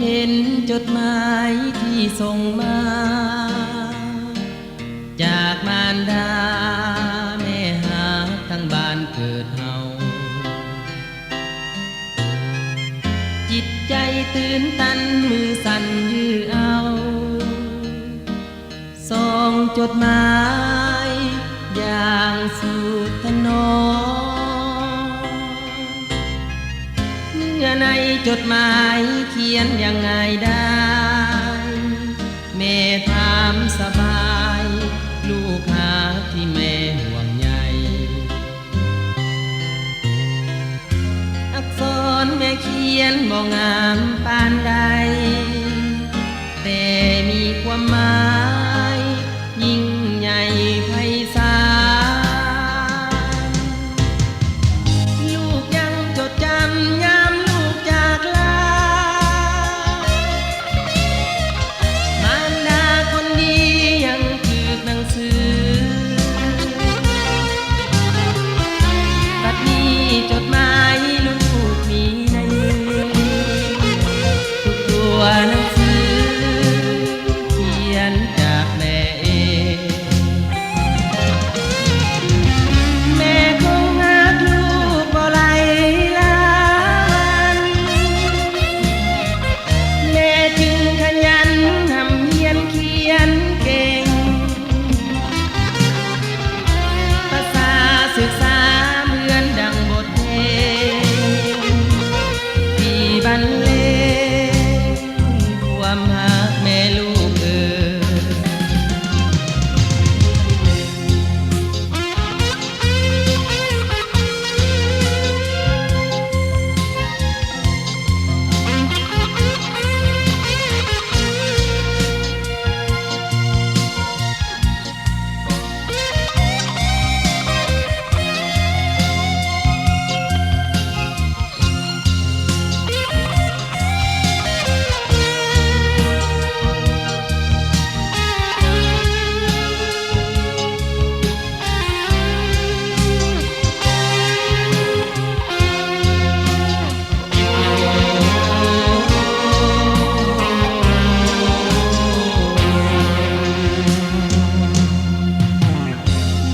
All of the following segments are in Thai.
เห็นจดหมายที่ส่งมา จากมารดาแม่หาทั้งบ้านเกิดเฮาจิตใจตื่นตันมือสั่นยื้อเอาส่งจดหมายอย่างสุดทนอเนื้อในจดหมายเขียนยังไงได้แม่ถามสบายลูกหาที่แม่ห่วงใยอักษรแม่เขียนบ่งามปานใดแต่มีความหมายยิ่งใหญ่ไพศาลลูกยังจดจำยามลูกจากลามารดาคนดียังถือหนังสือบัดนี้จดหมายลูกมีในมือทุกตัวหนังสือเขียนจากแม่เองแม่คงรักลูกบ่ไหลล้านแม่จึงขยันทำเพียรเขียนเก่งภาษาศึกษาเหมือนดังบทเพลงที่บรรเลงความรักแม่ลูกเอ่ย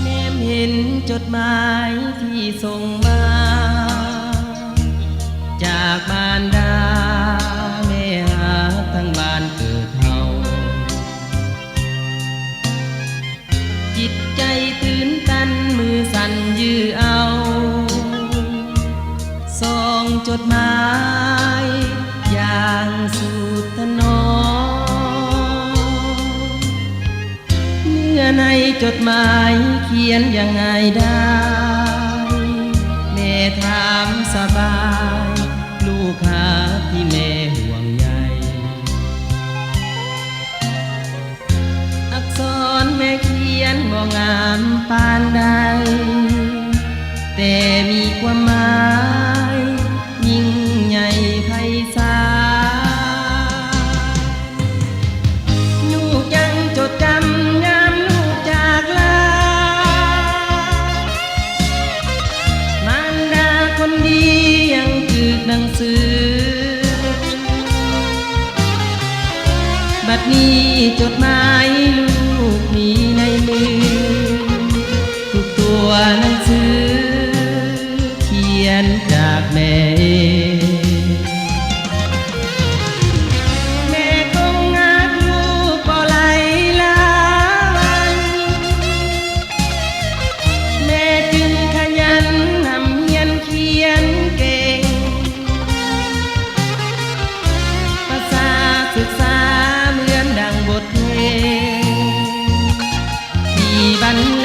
แนมเห็นจดหมายที่ส่งมา จากมารดาแม่หาทั้งบ้านเกิดเฮาจิตใจตื่นตันมือสั่นยื้อเอาส่งจดหมายอย่างสุดทนอเนื้อในจดหมายเขียนยังไงได้แม่ถามสบายลูกหาที่แม่ห่วงใยอักษรแม่เขียนบ่งามปานใดแต่มีความหมายยิ่งใหญ่ไพศาลลูกยังจดจำงามลูกจากลามารดาคนดียังถือหนังสือบัดนี้จดหมายลูกมีในมือทุกตัวหนังสือเขียนจากแม่เองแม่คงรักลูกบ่ไหลล้านแม่จึงขยันทำเพียรเขียนเก่งภาษาศึกษาเหมือนดังบทเพลงที่บรร